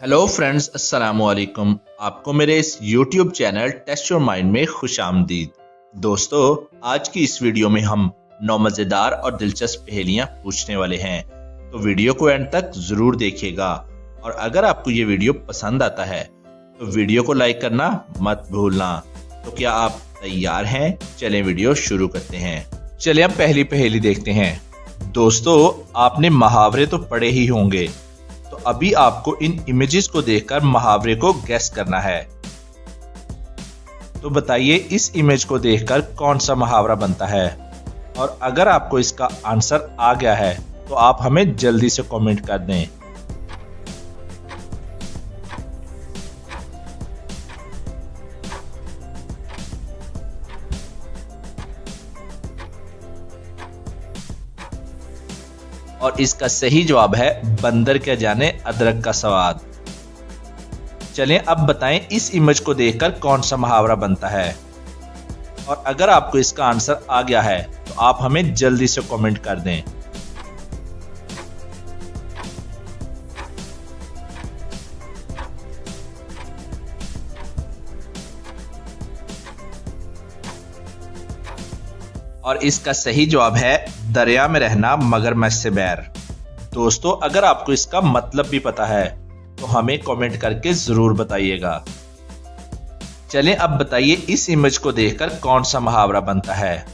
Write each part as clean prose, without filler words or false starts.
Hello friends, अस्सलाम वालेकुम। आपको मेरे इस YouTube channel test your mind में खुश आमदीद। दोस्तों, आज की इस वीडियो में हम 9 मज़ेदार और दिलचस्प पहेलियां पूछने वाले हैं, तो वीडियो को एंड तक ज़रूर देखिएगा। और अगर आपको ये वीडियो पसंद आता है तो वीडियो को लाइक करना मत भूलना। तो क्या आप तैयार हैं? चलें वीडियो शुरू करते हैं। चलिए अब पहली पहेली देखते हैं। दोस्तों, आपने मुहावरे तो पढ़े ही होंगे, तो अभी आपको इन इमेजेस को देखकर मुहावरे को गैस करना है। तो बताइए, इस इमेज को देखकर कौन सा मुहावरा बनता है? और अगर आपको इसका आंसर आ गया है तो आप हमें जल्दी से कमेंट कर दें। और इसका सही जवाब है बंदर क्या जाने अदरक का स्वाद। चलें अब बताएं, इस इमेज को देखकर कौन सा मुहावरा बनता है? और अगर आपको इसका आंसर आ गया है तो आप हमें जल्दी से कमेंट कर दें। और इसका सही जवाब है दरिया में रहना मगरमच्छ से बैर। दोस्तों, अगर आपको इसका मतलब भी पता है तो हमें कमेंट करके जरूर बताइएगा। चलें अब बताइए, इस इमेज को देखकर कौन सा मुहावरा बनता है?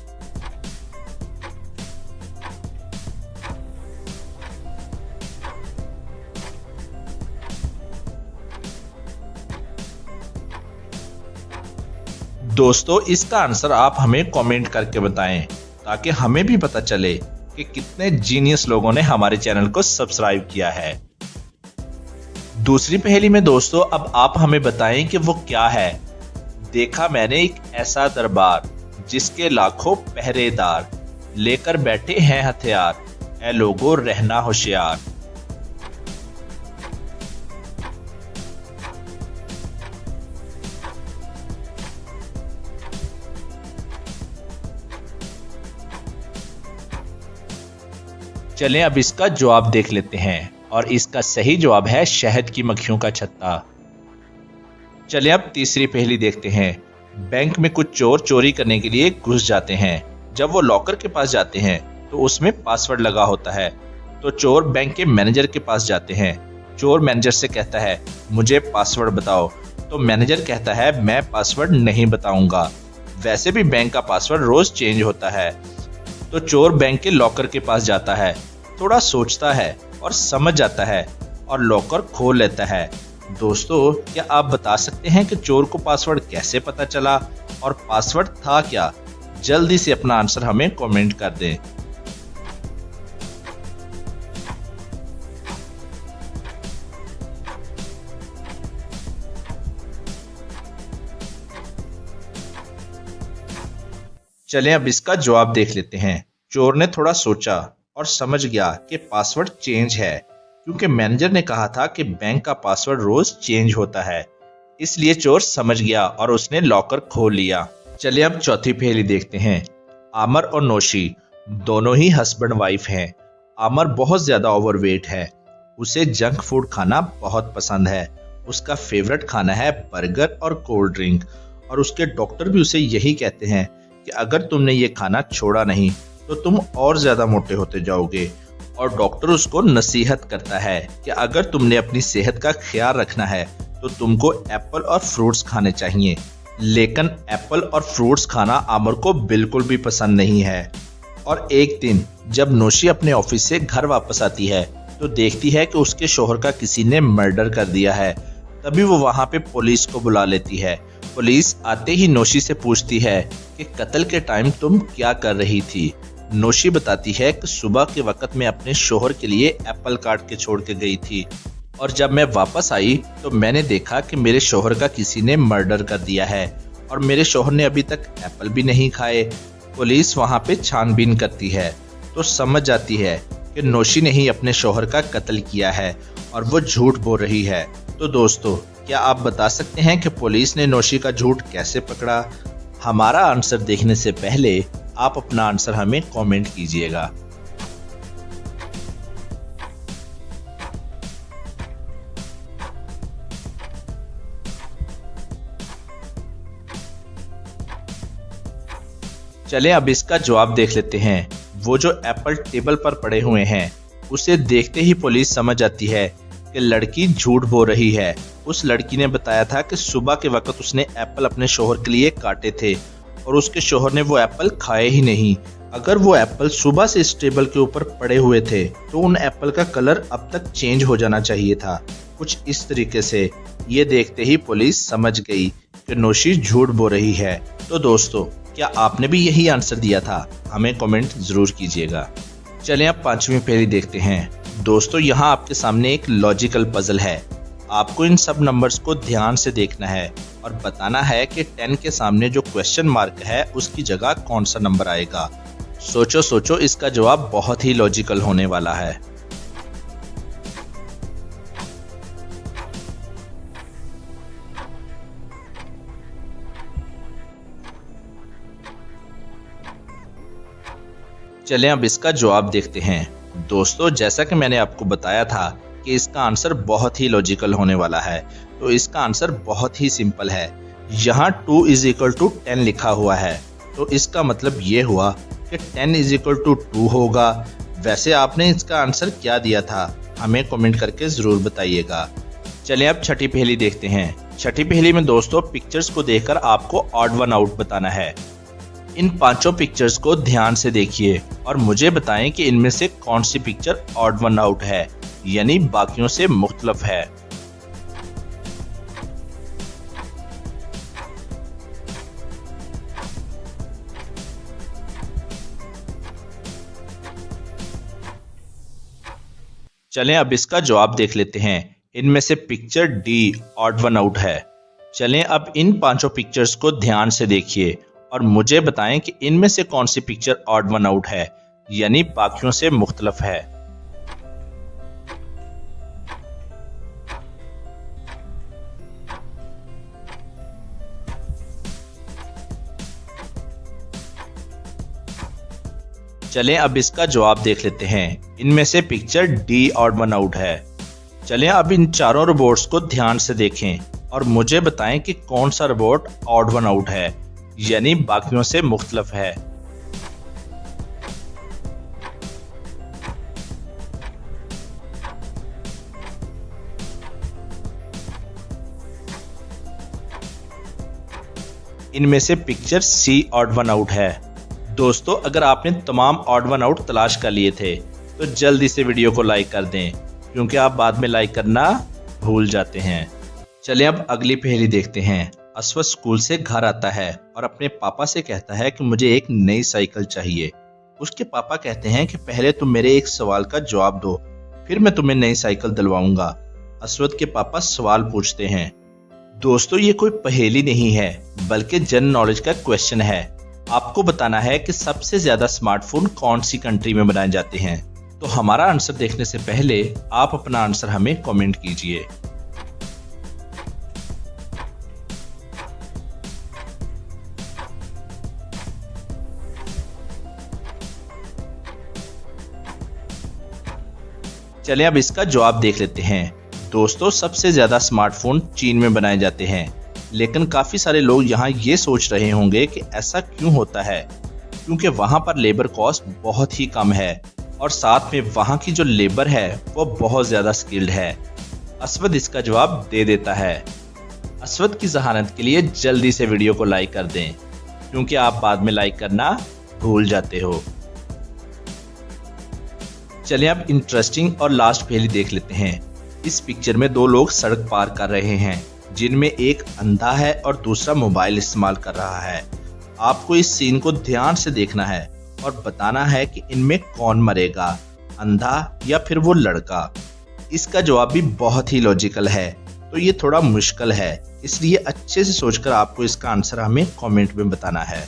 दोस्तों, इसका आंसर आप हमें कमेंट करके बताएं, ताकि हमें भी पता चले कि कितने जीनियस लोगों ने हमारे चैनल को सब्सक्राइब किया है। दूसरी पहेली में दोस्तों, अब आप हमें बताएं कि वो क्या है। देखा मैंने एक ऐसा दरबार, जिसके लाखों पहरेदार, लेकर बैठे हैं हथियार, ऐ लोगों रहना होशियार। चलें अब इसका जवाब देख लेते हैं। और इसका सही जवाब है शहद की मक्खियों का छत्ता। चलें अब तीसरी पहेली देखते हैं। बैंक में कुछ चोर चोरी करने के लिए घुस जाते हैं। जब वो लॉकर के पास जाते हैं तो उसमें पासवर्ड लगा होता है। तो चोर बैंक के मैनेजर के पास जाते हैं। चोर मैनेजर से कहता है, मुझे पासवर्ड बताओ। तो मैनेजर कहता है, मैं पासवर्ड नहीं बताऊंगा, वैसे भी बैंक का पासवर्ड रोज चेंज होता है। तो चोर बैंक के लॉकर के पास जाता है, थोड़ा सोचता है और समझ जाता है और लॉकर खोल लेता है। दोस्तों, क्या आप बता सकते हैं कि चोर को पासवर्ड कैसे पता चला और पासवर्ड था क्या? जल्दी से अपना आंसर हमें कमेंट कर दें। चलें अब इसका जवाब देख लेते हैं। चोर ने थोड़ा सोचा और समझ गया कि पासवर्ड चेंज है, क्योंकि मैनेजर ने कहा था कि बैंक का पासवर्ड रोज चेंज होता है। इसलिए चोर समझ गया और उसने लॉकर खोल लिया। चलिए अब चौथी पहेली देखते हैं। आमर और नौशी दोनों ही हस्बैंड वाइफ हैं। आमर बहुत ज्यादा ओवरवेट है। उसे जंक फूड खाना बहुत पसंद है। उसका फेवरेट खाना है बर्गर और कोल्ड ड्रिंक। और उसके डॉक्टर भी उसे यही कहते हैं कि अगर तुमने ये खाना छोड़ा नहीं तो तुम और ज्यादा मोटे होते जाओगे। और डॉक्टर उसको नसीहत करता है कि अगर तुमने अपनी सेहत का ख्याल रखना है तो तुमको एप्पल और फ्रूट्स खाने चाहिए। लेकिन एप्पल और फ्रूट्स खाना आमर को बिल्कुल भी पसंद नहीं है। और एक दिन जब नौशी अपने ऑफिस से घर वापस आती है तो देखती है कि उसके शोहर का किसी ने मर्डर कर दिया है। तभी वो वहां पे पुलिस को बुला लेती है। पुलिस आते ही नौशी से पूछती है कि कत्ल के टाइम तुम क्या कर रही थी? नौशी बताती है कि सुबह के वक्त मैं अपने शोहर के लिए एप्पल काट के छोड़ के गई थी, और जब मैं वापस आई तो मैंने देखा कि मेरे शोहर का किसी ने मर्डर कर दिया है और मेरे शोहर ने अभी तक एप्पल भी नहीं खाए। पुलिस वहां पे छानबीन करती है तो समझ जाती है कि नौशी ने ही अपने शोहर का कत्ल किया है और वो झूठ बोल रही है। तो दोस्तों, क्या आप बता सकते हैं कि पुलिस ने नौशी का झूठ कैसे पकड़ा? हमारा आंसर देखने से पहले आप अपना आंसर हमें कमेंट कीजिएगा। चलें अब इसका जवाब देख लेते हैं। वो जो एप्पल टेबल पर पड़े हुए हैं, उसे देखते ही पुलिस समझ जाती है कि लड़की झूठ बोल रही है। उस लड़की ने बताया था कि सुबह के वक्त उसने एप्पल अपने शोहर के लिए काटे थे और उसके शोहर ने वो एप्पल खाए ही नहीं। अगर वो एप्पल सुबह से इस टेबल के ऊपर पड़े हुए थे तो उन एप्पल का कलर अब तक चेंज हो जाना चाहिए था, कुछ इस तरीके से। ये देखते ही पुलिस समझ गई कि नौशी झूठ बोल रही है। तो दोस्तों, क्या आपने भी यही आंसर दिया था? हमें कमेंट जरूर कीजिएगा। चलें अब पांचवी पहेली देखते हैं। दोस्तों, यहाँ आपके सामने एक लॉजिकल पजल है। आपको इन सब नंबर्स को ध्यान से देखना है और बताना है कि 10 के सामने जो क्वेश्चन मार्क है उसकी जगह कौन सा नंबर आएगा। सोचो सोचो, इसका जवाब बहुत ही लॉजिकल होने वाला है। चलें अब इसका जवाब देखते हैं। दोस्तों, जैसा कि मैंने आपको बताया था कि इसका आंसर बहुत ही लॉजिकल होने वाला है, तो इसका आंसर बहुत ही सिंपल है। यहाँ 2 = 10 लिखा हुआ है, तो इसका मतलब ये हुआ कि 10 = 2 होगा। वैसे आपने इसका आंसर क्या दिया था? हमें कमेंट करके ज़रूर बताइएगा। चलिए अब छठी पहेली देखते हैं। छठी पहेली में दोस्तों, पिक्चर्स को देखकर आपको ऑड वन आउट बताना है। इन पांचों पिक्चर्स को ध्यान से देखिए और मुझे बताएं कि इनमें से कौन सी पिक्चर ऑड वन आउट है, यानी बाकियों से मुख्तलिफ है। चलें अब इसका जवाब देख लेते हैं। इनमें से picture D odd one out है। चलें अब इन पांचों पिक्चर्स को ध्यान से देखिए और मुझे बताएं कि इनमें से कौन सी पिक्चर ऑड वन आउट है, यानी बाकियों से मुख्तलिफ है। चलें अब इसका जवाब देख लेते हैं। इनमें से picture D odd one out है। चलें अब इन चारों रोबोट्स को ध्यान से देखें और मुझे बताएं कि कौन सा रोबोट ऑड वन आउट है, यानी बाकियों से मुख्तलिफ है। इनमें से पिक्चर सी ऑड वन आउट है। दोस्तों, अगर आपने तमाम ऑड वन आउट तलाश कर लिए थे तो जल्दी से वीडियो को लाइक कर दें, क्योंकि आप बाद में लाइक करना भूल जाते हैं। चलिए अब अगली पहेली देखते हैं। अस्वद स्कूल से घर आता है और अपने पापा से कहता है कि मुझे एक नई साइकिल चाहिए। उसके पापा कहते हैं कि पहले तुम मेरे एक सवाल का जवाब दो, फिर मैं तुम्हें नई साइकिल दिलवाऊंगा। अस्वद के पापा सवाल पूछते हैं। दोस्तों, ये कोई पहेली नहीं है, बल्कि जनरल नॉलेज का क्वेश्चन है। आपको बताना है कि सबसे ज्यादा स्मार्टफोन कौन सी कंट्री में बनाए जाते हैं। तो हमारा आंसर देखने से पहले आप अपना आंसर हमें कमेंट कीजिए। चलें अब इसका जवाब देख लेते हैं। दोस्तों, सबसे ज्यादा स्मार्टफोन चीन में बनाए जाते हैं, लेकिन काफी सारे लोग यहाँ ये सोच रहे होंगे कि ऐसा क्यों होता है, क्योंकि वहाँ पर लेबर कॉस्ट बहुत ही कम है और साथ में वहाँ की जो लेबर है वो बहुत ज्यादा स्किल्ड है। अस्वद इसका जवाब दे देता है। अस्वद की जहानत के लिए जल्दी से वीडियो को लाइक कर दें, क्योंकि आप बाद में लाइक करना भूल जाते हो। चलिए अब इंटरेस्टिंग और लास्ट पहेली देख लेते हैं। इस पिक्चर में दो लोग सड़क पार कर रहे हैं, जिनमें एक अंधा है और दूसरा मोबाइल इस्तेमाल कर रहा है। आपको इस सीन को ध्यान से देखना है और बताना है कि इनमें कौन मरेगा, अंधा या फिर वो लड़का। इसका जवाब भी बहुत ही लॉजिकल है, तो ये थोड़ा मुश्किल है, इसलिए अच्छे से सोचकर आपको इसका आंसर हमें कमेंट में बताना है।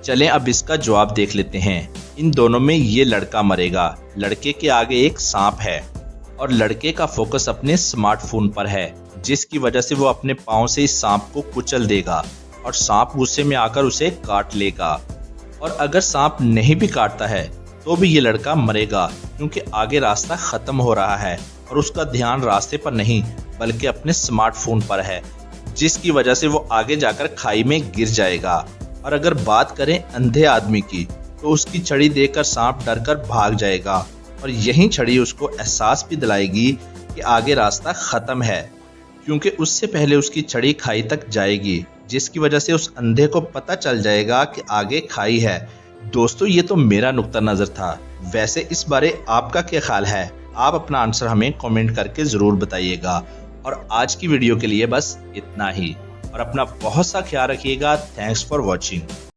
चलें अब इसका जवाब देख लेते हैं। इन दोनों में ये लड़का मरेगा। लड़के के आगे एक सांप है और लड़के का फोकस अपने स्मार्टफोन पर है, जिसकी वजह से वो अपने पांव से इस सांप को कुचल देगा और सांप गुस्से में आकर उसे काट लेगा। और अगर सांप नहीं भी काटता है तो भी ये लड़का मरेगा, क्योंकि आगे रास्ता खत्म हो रहा है और उसका ध्यान रास्ते पर नहीं बल्कि अपने स्मार्टफोन पर है, जिसकी वजह से वो आगे जाकर खाई में गिर जाएगा। और अगर बात करें अंधे आदमी की, तो उसकी छड़ी देखकर सांप डरकर भाग जाएगा और यही छड़ी उसको एहसास भी दिलाएगी कि आगे रास्ता खत्म है, क्योंकि उससे पहले उसकी छड़ी खाई तक जाएगी, जिसकी वजह से उस अंधे को पता चल जाएगा कि आगे खाई है। दोस्तों, ये तो मेरा नुक्ता नजर था, वैसे इस बारे आपका क्या ख्याल है? आप अपना आंसर हमें कमेंट करके जरूर बताइएगा। और आज की वीडियो के लिए बस इतना ही, और अपना बहुत सा ख्याल रखिएगा। Thanks for watching.